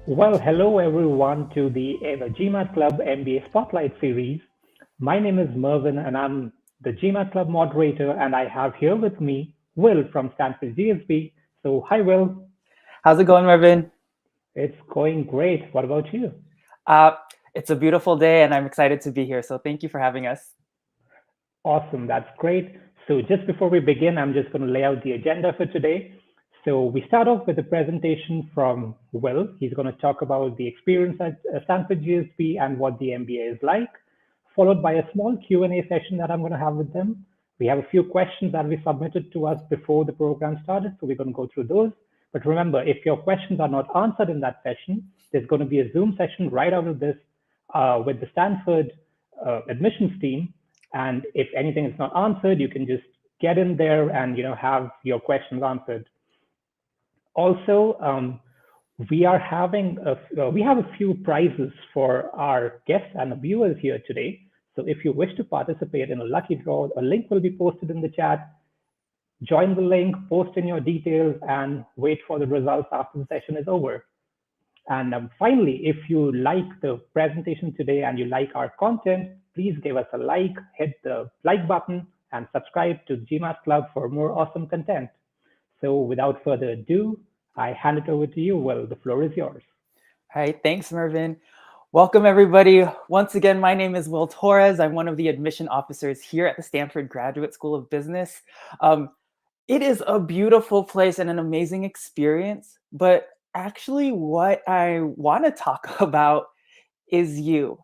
Well, hello everyone to the GMAT Club MBA Spotlight series. My name is Mervin and I'm the GMAT Club moderator, and I have here with me Will from Stanford GSB. So, hi Will, How's it going, Marvin? it's going great. What about you? Uh, it's a beautiful day and I'm excited to be here. So thank you for having us. Awesome, that's great. So, just before we begin, I'm just going to lay out the agenda for today. So, we start off with a presentation from Will. He's going to talk about the experience at Stanford GSB and what the MBA is like, followed by a small Q&A session that I'm going to have with them. We have a few questions that we submitted to us before the program started, so we're going to go through those. But remember, if your questions are not answered in that session, there's going to be a Zoom session right out of this with the Stanford admissions team, and if anything is not answered, you can just get in there and have your questions answered. Also, we have a few prizes for our guests and viewers here today. So if you wish to participate in a lucky draw, a link will be posted in the chat. Join the link, post in your details, and wait for the results after the session is over. And finally, if you like the presentation today and you like our content, please give us a like, hit the like button, and subscribe to GMAT Club for more awesome content. So without further ado, I hand it over to you, Will. The floor is yours. All right, thanks, Marvin. Welcome, everybody. Once again, my name is Will Torres. I'm one of the admission officers here at the Stanford Graduate School of Business. Um, it is a beautiful place and an amazing experience, but actually what I want to talk about is you.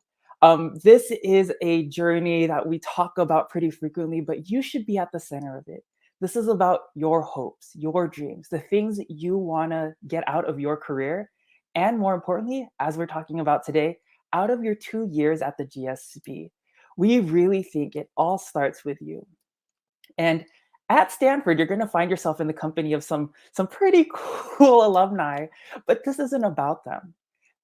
This is a journey that we talk about pretty frequently, but you should be at the center of it. This is about your hopes, your dreams, the things that you want to get out of your career. And more importantly, as we're talking about today, out of your 2 years at the GSB. We really think it all starts with you. And at Stanford, you're going to find yourself in the company of some pretty cool alumni, but this isn't about them.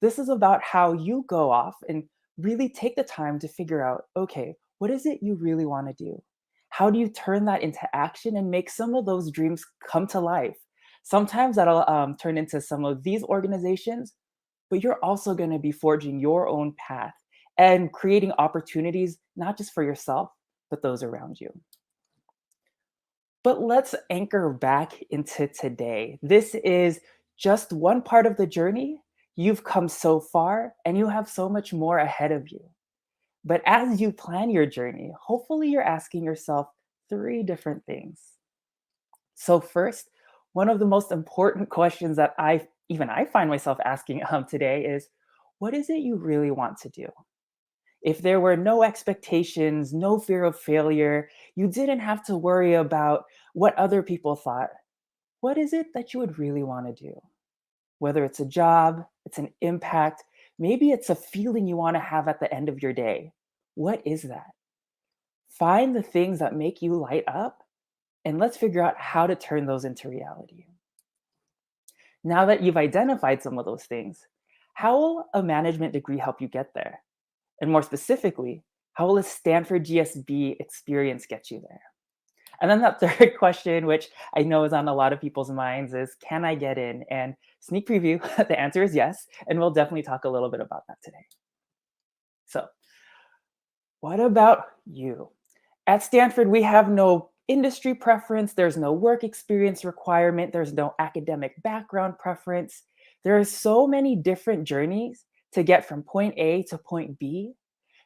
This is about how you go off and really take the time to figure out, okay, what is it you really want to do? How do you turn that into action and make some of those dreams come to life? Sometimes that'll turn into some of these organizations, but you're also going to be forging your own path and creating opportunities, not just for yourself, but those around you. But let's anchor back into today. This is just one part of the journey. You've come so far and you have so much more ahead of you. But as you plan your journey, hopefully you're asking yourself three different things. So, first, one of the most important questions that I find myself asking today is, what is it you really want to do? If there were no expectations, no fear of failure, you didn't have to worry about what other people thought, what is it that you would really want to do? Whether it's a job, it's an impact, maybe it's a feeling you want to have at the end of your day. What is that? Find the things that make you light up and let's figure out how to turn those into reality. Now that you've identified some of those things, how will a management degree help you get there? And more specifically, how will a Stanford GSB experience get you there? And then that third question, which I know is on a lot of people's minds, is can I get in? And sneak preview, the answer is yes. And we'll definitely talk a little bit about that today. So, what about you? At Stanford, we have no industry preference, there's no work experience requirement, there's no academic background preference. There are so many different journeys to get from point A to point B.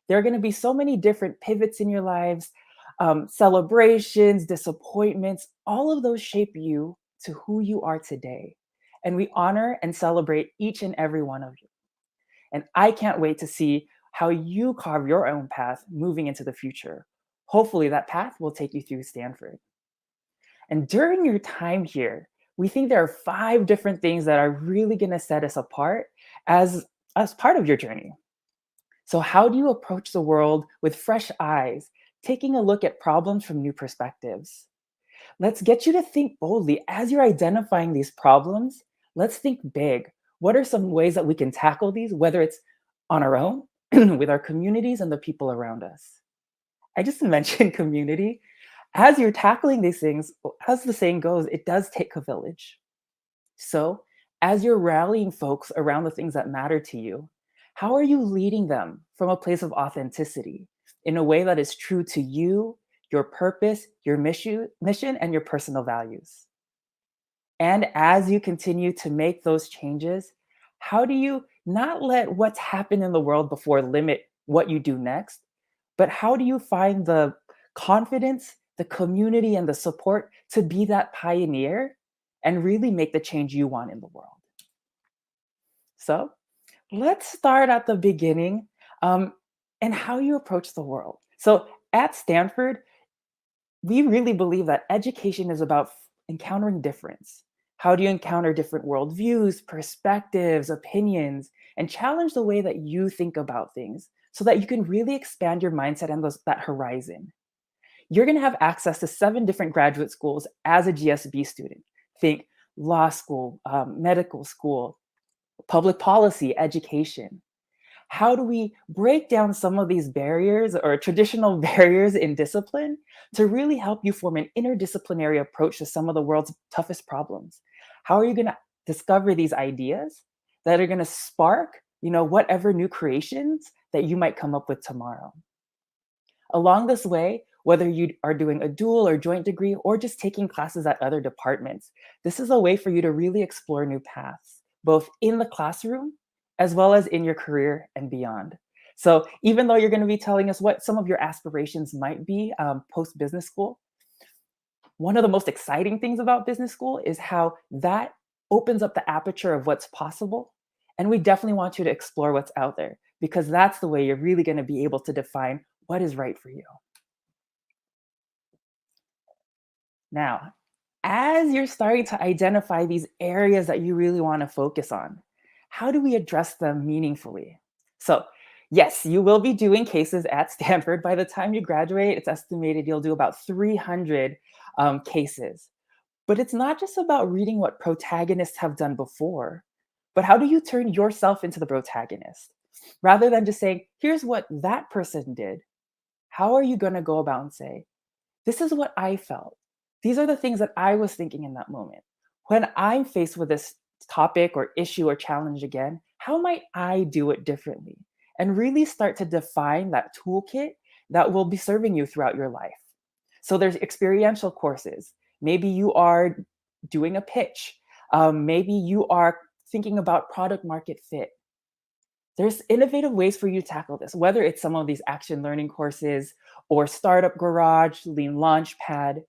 There are going to be so many different pivots in your lives, celebrations, disappointments, all of those shape you to who you are today. And we honor and celebrate each and every one of you. And I can't wait to see how you carve your own path moving into the future. Hopefully, that path will take you through Stanford. And during your time here, we think there are 5 different things that are really going to set us apart as part of your journey. So, how do you approach the world with fresh eyes, taking a look at problems from new perspectives? Let's get you to think boldly as you're identifying these problems. Let's think big. What are some ways that we can tackle these, whether it's on our own, with our communities, and the people around us? I just mentioned community. As you're tackling these things, as the saying goes, it does take a village. So, As you're rallying folks around the things that matter to you, how are you leading them from a place of authenticity in a way that is true to you, your purpose, your mission, and your personal values? And as you continue to make those changes, how do you not let what's happened in the world before limit what you do next, but how do you find the confidence, the community, and the support to be that pioneer and really make the change you want in the world? So let's start at the beginning um, and how you approach the world. So at Stanford, we really believe that education is about encountering difference. How do you encounter different worldviews, perspectives, opinions, and challenge the way that you think about things so that you can really expand your mindset and that horizon? You're going to have access to 7 different graduate schools as a GSB student. Think law school, medical school, public policy, education. How do we break down some of these barriers or traditional barriers in discipline to really help you form an interdisciplinary approach to some of the world's toughest problems? How are you going to discover these ideas that are going to spark, whatever new creations that you might come up with tomorrow? Along this way, whether you are doing a dual or joint degree or just taking classes at other departments, this is a way for you to really explore new paths, both in the classroom as well as in your career and beyond. So even though you're going to be telling us what some of your aspirations might be post business school, one of the most exciting things about business school is how that opens up the aperture of what's possible. And we definitely want you to explore what's out there because that's the way you're really going to be able to define what is right for you. Now, as you're starting to identify these areas that you really want to focus on, how do we address them meaningfully? So, yes, you will be doing cases at Stanford. By the time you graduate, it's estimated you'll do about 300 cases. But it's not just about reading what protagonists have done before, but how do you turn yourself into the protagonist? Rather than just saying, here's what that person did, how are you going to go about and say, this is what I felt. These are the things that I was thinking in that moment. When I'm faced with this topic or issue or challenge again, how might I do it differently? And really start to define that toolkit that will be serving you throughout your life. So there's experiential courses. Maybe you are doing a pitch. Maybe you are thinking about product market fit. There's innovative ways for you to tackle this, whether it's some of these action learning courses or Startup Garage, Lean Launchpad.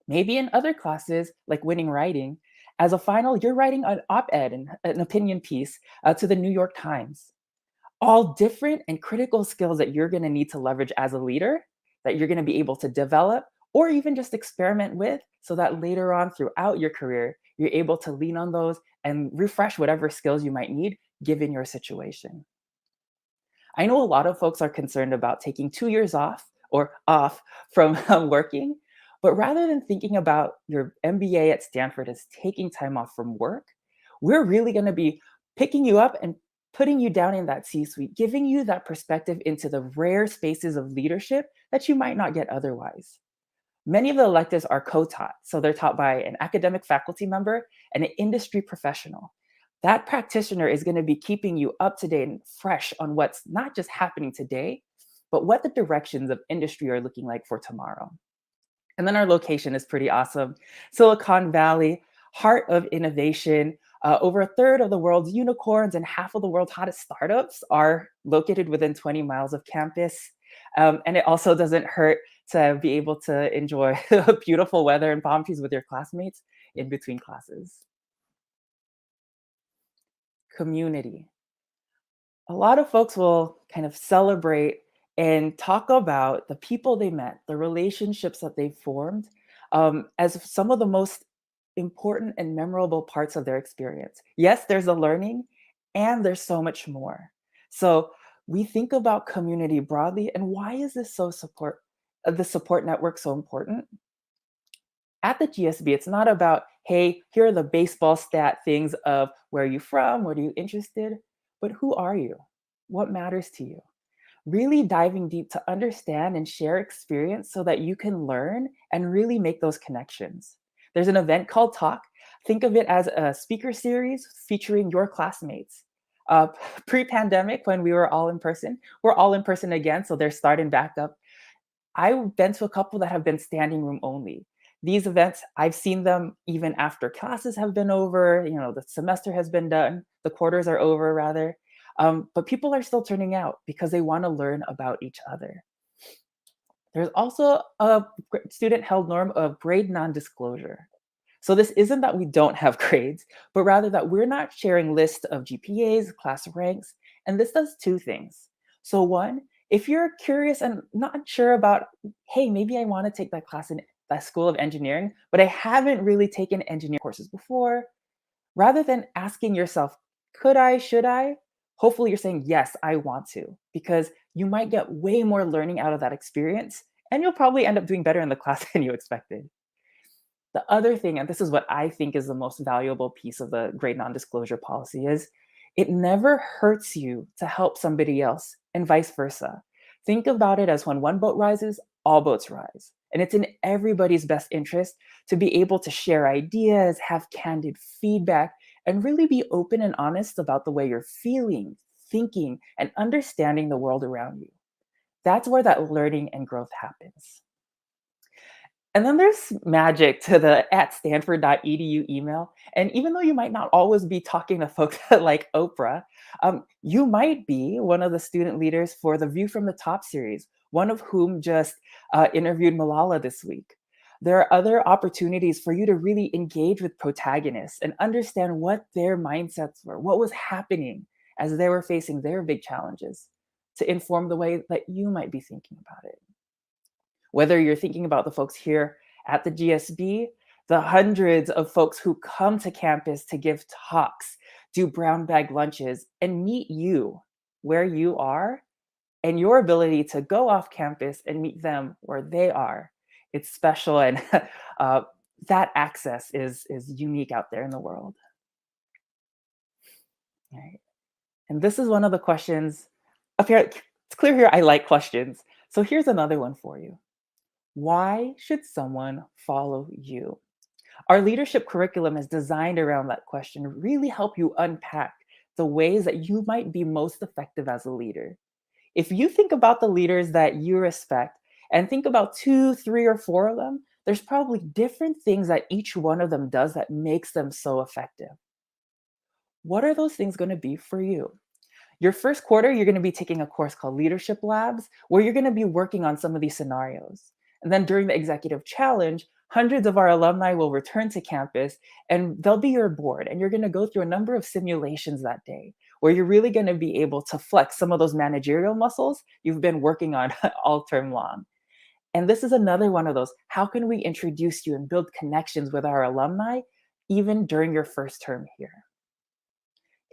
Maybe in other classes, like Winning Writing, as a final, you're writing an op-ed and an opinion piece to the New York Times. All different and critical skills that you're going to need to leverage as a leader, that you're going to be able to develop or even just experiment with so that later on throughout your career, you're able to lean on those and refresh whatever skills you might need given your situation. I know a lot of folks are concerned about taking 2 years off from working, but rather than thinking about your MBA at Stanford as taking time off from work, we're really going to be picking you up and putting you down in that C-suite, giving you that perspective into the rare spaces of leadership that you might not get otherwise. Many of the electives are co-taught, so they're taught by an academic faculty member and an industry professional. That practitioner is going to be keeping you up to date and fresh on what's not just happening today, but what the directions of industry are looking like for tomorrow. And then our location is pretty awesome. Silicon Valley, heart of innovation. Over a third of the world's unicorns and half of the world's hottest startups are located within 20 miles of campus. And it also doesn't hurt to be able to enjoy beautiful weather and palm trees with your classmates in between classes. Community. A lot of folks will kind of celebrate and talk about the people they met, the relationships that they formed, as some of the most important and memorable parts of their experience. Yes, there's a learning, and there's so much more. So we think about community broadly, and why is this the support network so important? At the GSB, it's not about, hey, here are the baseball stat things of where are you from, what are you interested, but who are you? What matters to you? Really diving deep to understand and share experience so that you can learn and really make those connections. There's an event called Talk Think of it as a speaker series featuring your classmates. Uh, Pre-pandemic, when we were all in person, we're all in person again, so they're starting back up. I've been to a couple that have been standing room only. These events, I've seen them even after classes have been over, the semester has been done, the quarters are over rather. But people are still turning out because they want to learn about each other. There's also a student-held norm of grade non-disclosure. So this isn't that we don't have grades, but rather that we're not sharing lists of GPAs, class ranks, and this does two things. So one, if you're curious and not sure about, hey, maybe I want to take that class in that School of Engineering, but I haven't really taken engineering courses before, rather than asking yourself, could I, should I? Hopefully you're saying, yes, I want to, because you might get way more learning out of that experience, and you'll probably end up doing better in the class than you expected. The other thing, and this is what I think is the most valuable piece of the grade non-disclosure policy, is it never hurts you to help somebody else and vice versa. Think about it as when one boat rises, all boats rise. And it's in everybody's best interest to be able to share ideas, have candid feedback, and really be open and honest about the way you're feeling, thinking, and understanding the world around you. That's where that learning and growth happens. And then there's magic to the @stanford.edu email. And even though you might not always be talking to folks like Oprah, you might be one of the student leaders for the View from the Top series, one of whom just interviewed Malala this week. There are other opportunities for you to really engage with protagonists and understand what their mindsets were, what was happening as they were facing their big challenges, to inform the way that you might be thinking about it. Whether you're thinking about the folks here at the GSB, the hundreds of folks who come to campus to give talks, do brown bag lunches, and meet you where you are, and your ability to go off campus and meet them where they are. It's special, and that access is unique out there in the world. All right. And this is one of the questions. Up here, it's clear here I like questions. So here's another one for you. Why should someone follow you? Our leadership curriculum is designed around that question to really help you unpack the ways that you might be most effective as a leader. If you think about the leaders that you respect and think about 2, 3, or 4 of them, there's probably different things that each one of them does that makes them so effective. What are those things going to be for you? Your first quarter, you're going to be taking a course called Leadership Labs, where you're going to be working on some of these scenarios. And then during the Executive Challenge, hundreds of our alumni will return to campus and they'll be your board. And you're going to go through a number of simulations that day, where you're really going to be able to flex some of those managerial muscles you've been working on all term long. And this is another one of those, how can we introduce you and build connections with our alumni, even during your first term here?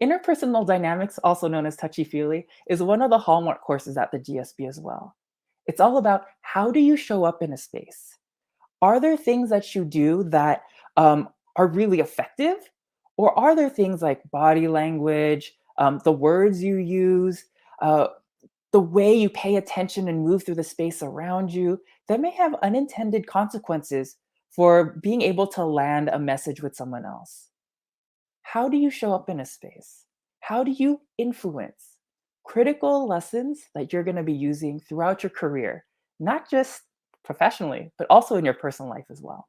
Interpersonal dynamics, also known as touchy-feely, is one of the hallmark courses at the GSB as well. It's all about, how do you show up in a space? Are there things that you do that are really effective? Or are there things like body language, the words you use, the way you pay attention and move through the space around you that may have unintended consequences for being able to land a message with someone else? How do you show up in a space? How do you influence? Critical lessons that you're going to be using throughout your career, not just professionally, but also in your personal life as well.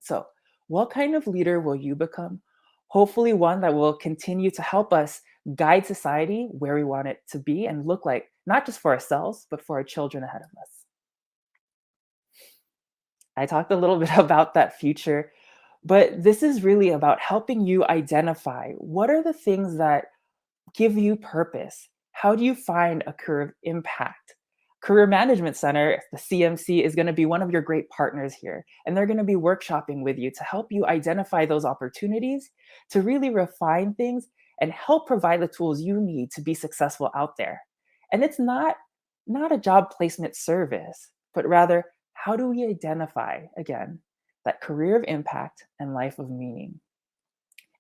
So, what kind of leader will you become? Hopefully, one that will continue to help us guide society where we want it to be and look like, not just for ourselves, but for our children ahead of us. I talked a little bit about that future, but this is really about helping you identify what are the things that give you purpose. How do you find a career of impact? Career Management Center, the CMC, is going to be one of your great partners here. And they're going to be workshopping with you to help you identify those opportunities, to really refine things and help provide the tools you need to be successful out there. And it's not a job placement service, but rather, how do we identify, again, that career of impact and life of meaning?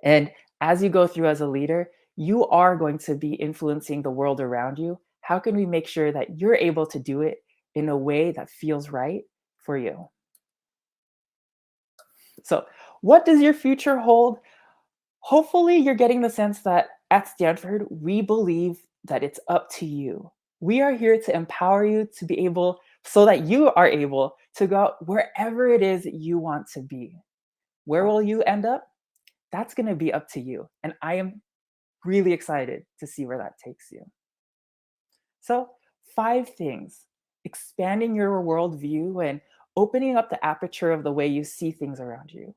And as you go through as a leader, you are going to be influencing the world around you. How can we make sure that you're able to do it in a way that feels right for you? So, What does your future hold? Hopefully, you're getting the sense that at Stanford, we believe that it's up to you. We are here to empower you to be able, so that you are able to go out wherever it is that you want to be. Where will you end up? That's going to be up to you. And I am really excited to see where that takes you. So, 5 things: expanding your worldview and opening up the aperture of the way you see things around you.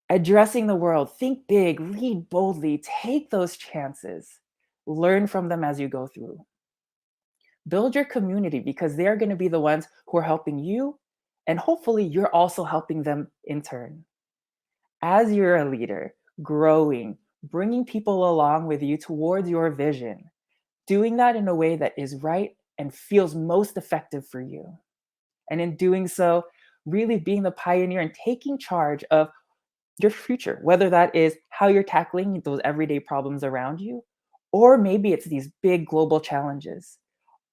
Addressing the world, think big, lead boldly, take those chances, learn from them as you go through. Build your community because they're going to be the ones who are helping you, and hopefully, you're also helping them in turn. As you're a leader, growing, bringing people along with you towards your vision, doing that in a way that is right and feels most effective for you. And in doing so, really being the pioneer and taking charge of your future, whether that is how you're tackling those everyday problems around you, or maybe it's these big global challenges.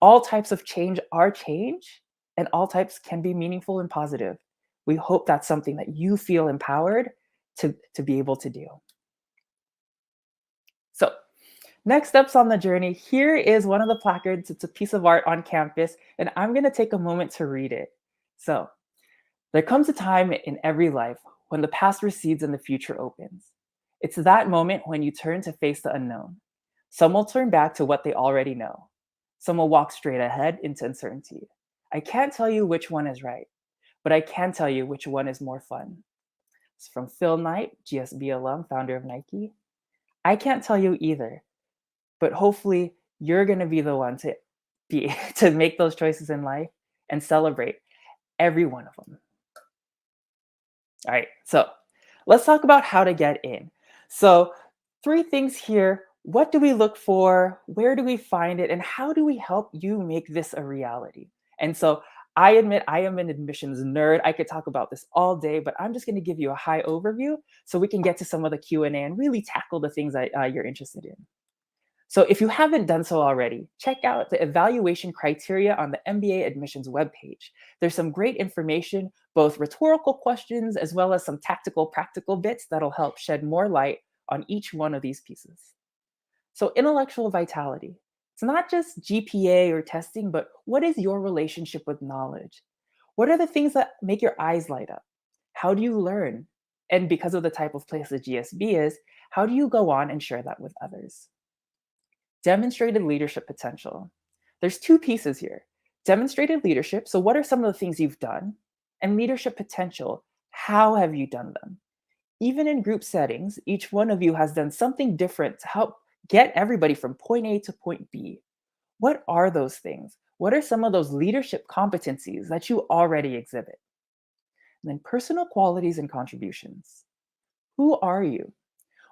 All types of change are change, and all types can be meaningful and positive. We hope that's something that you feel empowered to be able to do. So, next steps on the journey. Here is one of the placards. It's a piece of art on campus, and I'm going to take a moment to read it. So, there comes a time in every life when the past recedes and the future opens. It's that moment when you turn to face the unknown. Some will turn back to what they already know. Some will walk straight ahead into uncertainty. I can't tell you which one is right, but I can tell you which one is more fun. It's from Phil Knight, GSB alum, founder of Nike. I can't tell you either, but hopefully you're going to be the one to be to make those choices in life and celebrate every one of them. All right, so let's talk about how to get in. So 3 things here. What do we look for? Where do we find it? And how do we help you make this a reality? And so I admit I am an admissions nerd. I could talk about this all day, but I'm just going to give you a high overview so we can get to some of the Q&A and really tackle the things that you're interested in. So if you haven't done so already, check out the evaluation criteria on the MBA admissions webpage. There's some great information, both rhetorical questions as well as some tactical, practical bits that'll help shed more light on each one of these pieces. So intellectual vitality. It's not just GPA or testing, but what is your relationship with knowledge? What are the things that make your eyes light up? How do you learn? And because of the type of place the GSB is, how do you go on and share that with others? Demonstrated leadership potential. There's 2 pieces here. Demonstrated leadership, so what are some of the things you've done? And leadership potential, how have you done them? Even in group settings, each one of you has done something different to help get everybody from point A to point B. What are those things? What are some of those leadership competencies that you already exhibit? And then personal qualities and contributions. Who are you?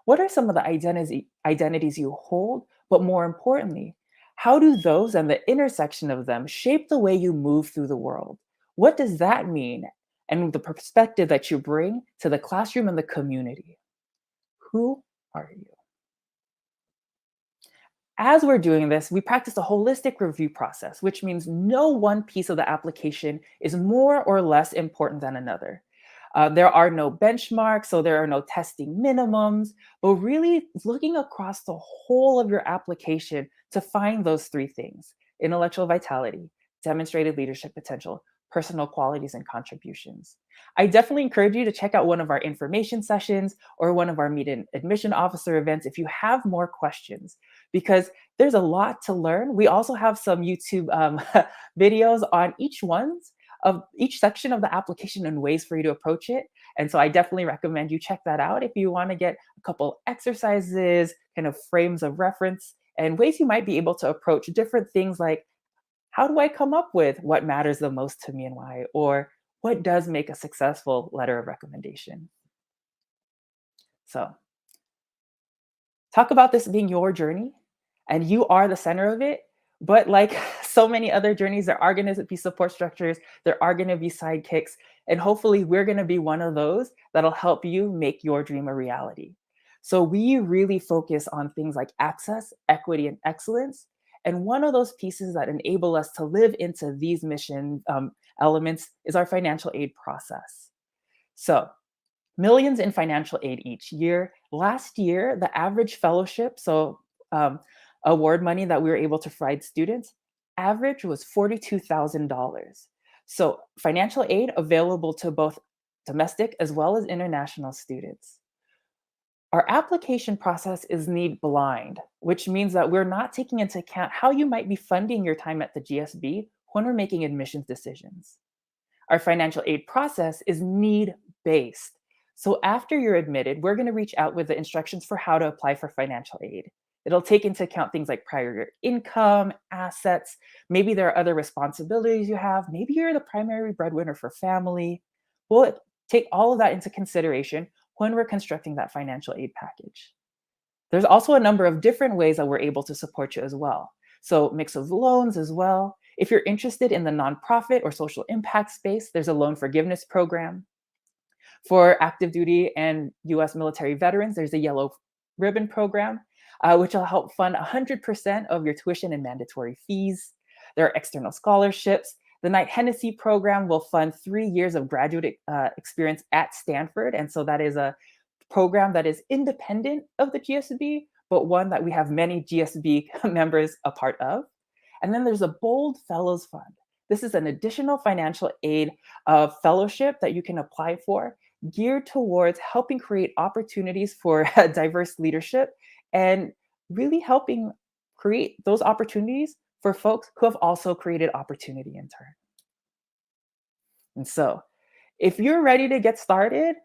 What are some of the identities you hold? But more importantly, how do those and the intersection of them shape the way you move through the world? What does that mean? And the perspective that you bring to the classroom and the community. Who are you? As we're doing this, we practice a holistic review process, which means no one piece of the application is more or less important than another. There are no benchmarks, so there are no testing minimums, but really looking across the whole of your application to find those 3 things: intellectual vitality, demonstrated leadership potential, personal qualities and contributions. I definitely encourage you to check out one of our information sessions or one of our meet and admission officer events if you have more questions, because there's a lot to learn. We also have some YouTube videos on each section of the application and ways for you to approach it. And so I definitely recommend you check that out if you want to get a couple exercises, kind of frames of reference, and ways you might be able to approach different things like, how do I come up with what matters the most to me and why? Or what does make a successful letter of recommendation? So talk about this being your journey, and you are the center of it. But like so many other journeys, there are going to be support structures, there are going to be sidekicks, and hopefully we're going to be one of those that'll help you make your dream a reality. So we really focus on things like access, equity, and excellence. And one of those pieces that enable us to live into these mission elements is our financial aid process. So millions in financial aid each year. Last year, the average fellowship, award money that we were able to provide students, average was $42,000. So financial aid available to both domestic as well as international students. Our application process is need blind, which means that we're not taking into account how you might be funding your time at the GSB when we're making admissions decisions. Our financial aid process is need based. So after you're admitted, we're going to reach out with the instructions for how to apply for financial aid. It'll take into account things like prior year income, assets, maybe there are other responsibilities you have, maybe you're the primary breadwinner for family. We'll take all of that into consideration when we're constructing that financial aid package. There's also a number of different ways that we're able to support you as well. So mix of loans as well. If you're interested in the nonprofit or social impact space, there's a loan forgiveness program. For active duty and US military veterans, there's a yellow ribbon program, which will help fund 100% of your tuition and mandatory fees. There are external scholarships. The Knight Hennessy program will fund 3 years of graduate experience at Stanford. And so that is a program that is independent of the GSB, but one that we have many GSB members a part of. And then there's a Bold Fellows Fund. This is an additional financial aid fellowship that you can apply for, geared towards helping create opportunities for diverse leadership and really helping create those opportunities for folks who have also created opportunity in turn. And so, if you're ready to get started,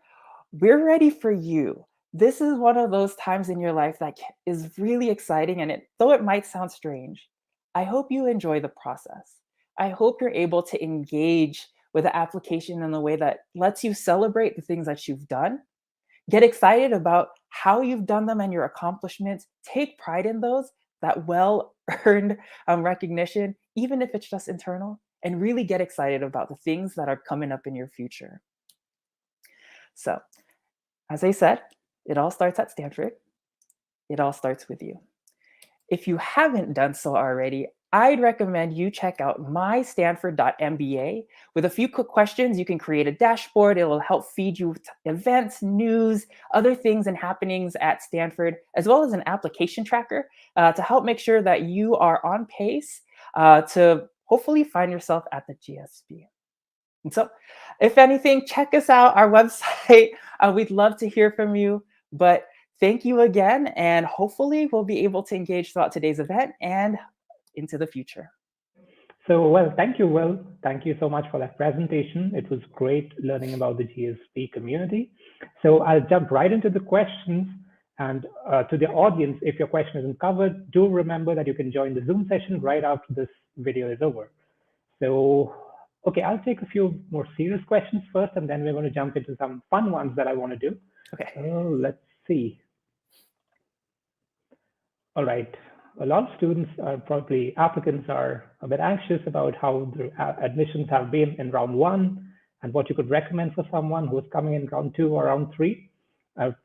we're ready for you. This is one of those times in your life that is really exciting, and though it might sound strange, I hope you enjoy the process. I hope you're able to engage with the application in a way that lets you celebrate the things that you've done, get excited about how you've done them and your accomplishments, take pride in those, that well-earned recognition, even if it's just internal, and really get excited about the things that are coming up in your future. So, as I said, it all starts at Stanford. It all starts with you. If you haven't done so already, I'd recommend you check out mystanford.mba. With a few quick questions, you can create a dashboard. It will help feed you events, news, other things and happenings at Stanford, as well as an application tracker to help make sure that you are on pace to hopefully find yourself at the GSB. And so, if anything, check us out, our website. We'd love to hear from you. But thank you again, and hopefully we'll be able to engage throughout today's event and into the future. So, well, thank you, Will. Thank you so much for that presentation. It was great learning about the GSB community. So I'll jump right into the questions. And to the audience, if your question isn't covered, do remember that you can join the Zoom session right after this video is over. So, okay, I'll take a few more serious questions first, and then we're going to jump into some fun ones that I want to do. Okay. Let's see. All right. A lot of students are probably applicants are a bit anxious about how the admissions have been in round one and what you could recommend for someone who's coming in round two or round three.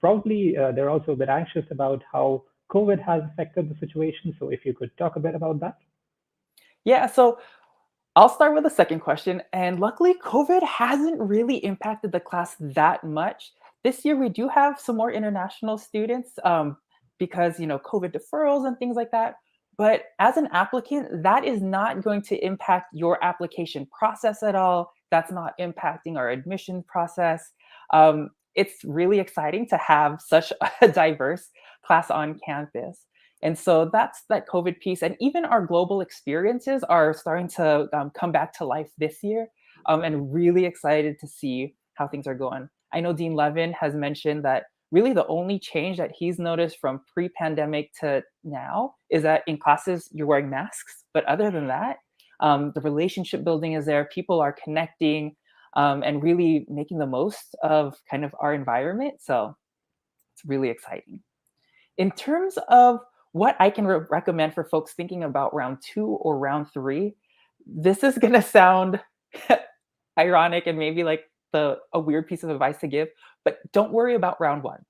Probably they're also a bit anxious about how COVID has affected the situation. So if you could talk a bit about that. Yeah, so I'll start with the second question. And luckily, COVID hasn't really impacted the class that much. This year, we do have some more international students because, COVID deferrals and things like that. But as an applicant, that is not going to impact your application process at all. That's not impacting our admission process. It's really exciting to have such a diverse class on campus. And so that's that COVID piece. And even our global experiences are starting to come back to life this year, and really excited to see how things are going. I know Dean Levin has mentioned that really the only change that he's noticed from pre-pandemic to now is that in classes you're wearing masks. But other than that, the relationship building is there. People are connecting and really making the most of kind of our environment. So it's really exciting. In terms of what I can recommend for folks thinking about round two or round three, this is going to sound ironic and maybe like a weird piece of advice to give, but don't worry about round one.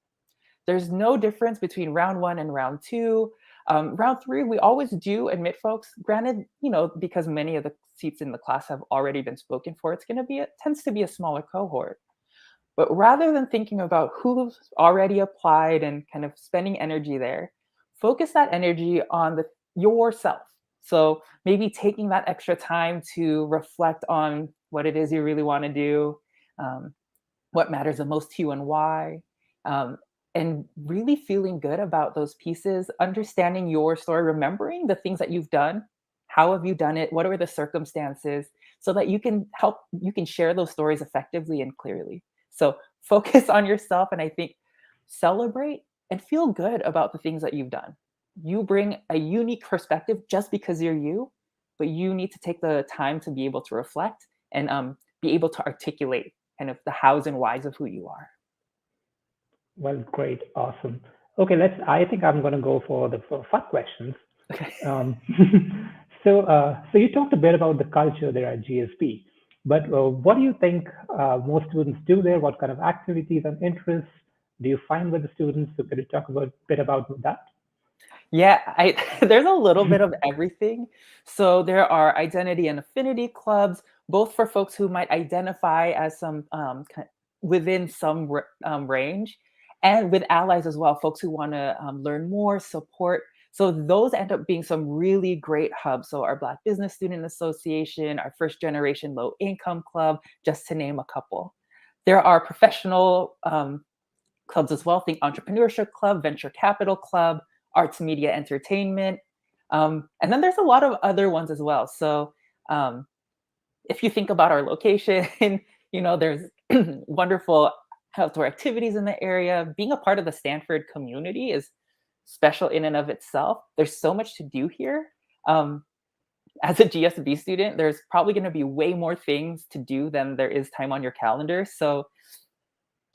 There's no difference between round one and round two. Round three, we always do admit folks. Granted, because many of the seats in the class have already been spoken for, tends to be a smaller cohort. But rather than thinking about who's already applied and kind of spending energy there, focus that energy on yourself. So maybe taking that extra time to reflect on what it is you really want to do, um, what matters the most to you and why, um, and really feeling good about those pieces, understanding your story, remembering the things that you've done, how have you done it, what are the circumstances, so that you can share those stories effectively and clearly. So focus on yourself, and I think celebrate and feel good about the things that you've done. You bring a unique perspective just because you're you, but you need to take the time to be able to reflect and be able to articulate kind of the hows and whys of who you are. Well, great. Awesome. Okay, I think I'm going to go for the fun questions. Okay. Um, so you talked a bit about the culture there at GSB, but what do you think most students do there? What kind of activities and interests do you find with the students? So could you talk a bit about that? Yeah, there's a little bit of everything. So there are identity and affinity clubs, both for folks who might identify as within some range, and with allies as well, folks who want to learn more, support. So those end up being some really great hubs. So our Black Business Student Association, our First Generation Low Income Club, just to name a couple. There are professional clubs as well. Think Entrepreneurship Club, Venture Capital Club, Arts, Media, Entertainment. And then there's a lot of other ones as well. So um, if you think about our location, there's wonderful outdoor activities in the area. Being a part of the Stanford community is special in and of itself. There's so much to do here. As a GSB student, there's probably going to be way more things to do than there is time on your calendar. So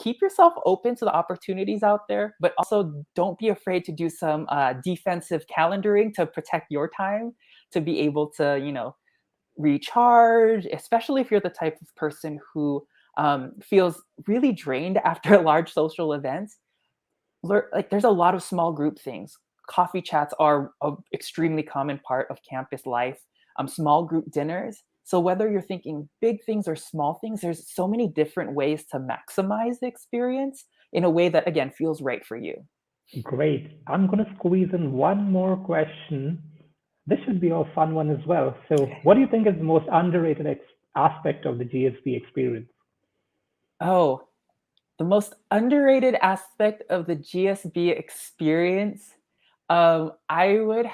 keep yourself open to the opportunities out there, but also don't be afraid to do some defensive calendaring to protect your time, to be able to, recharge, especially if you're the type of person who feels really drained after large social events. Like there's a lot of small group things. Coffee chats are an extremely common part of campus life. Small group dinners. So whether you're thinking big things or small things, there's so many different ways to maximize the experience in a way that, again, feels right for you. Great. I'm going to squeeze in one more question. This should be a fun one as well. So, what do you think is the most underrated aspect of the GSB experience? Oh, the most underrated aspect of the GSB experience, I would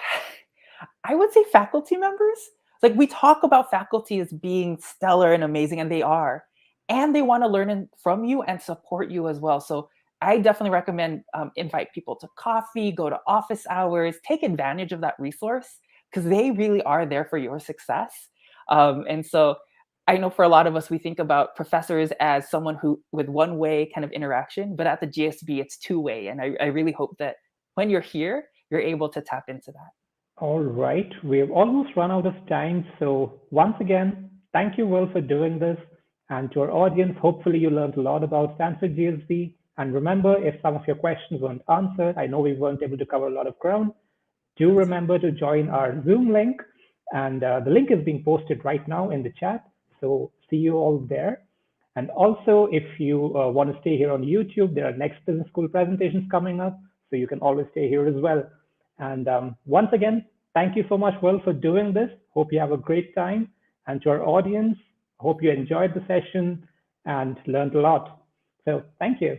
I would say faculty members. Like we talk about faculty as being stellar and amazing, and they are, and they want to learn from you and support you as well. So I definitely recommend invite people to coffee, go to office hours, take advantage of that resource because they really are there for your success. And so I know for a lot of us, we think about professors as someone who with one way kind of interaction, but at the GSB, it's two way. And I really hope that when you're here, you're able to tap into that. All right, we have almost run out of time. So, once again, thank you, Will, for doing this. And to our audience, hopefully you learned a lot about Stanford GSB. And remember, if some of your questions weren't answered, I know we weren't able to cover a lot of ground, do remember to join our Zoom link. And the link is being posted right now in the chat. So, see you all there. And also, if you want to stay here on YouTube, there are next business school presentations coming up. So, you can always stay here as well. And once again, thank you so much, Will, for doing this. Hope you have a great time. And to our audience, hope you enjoyed the session and learned a lot. So thank you.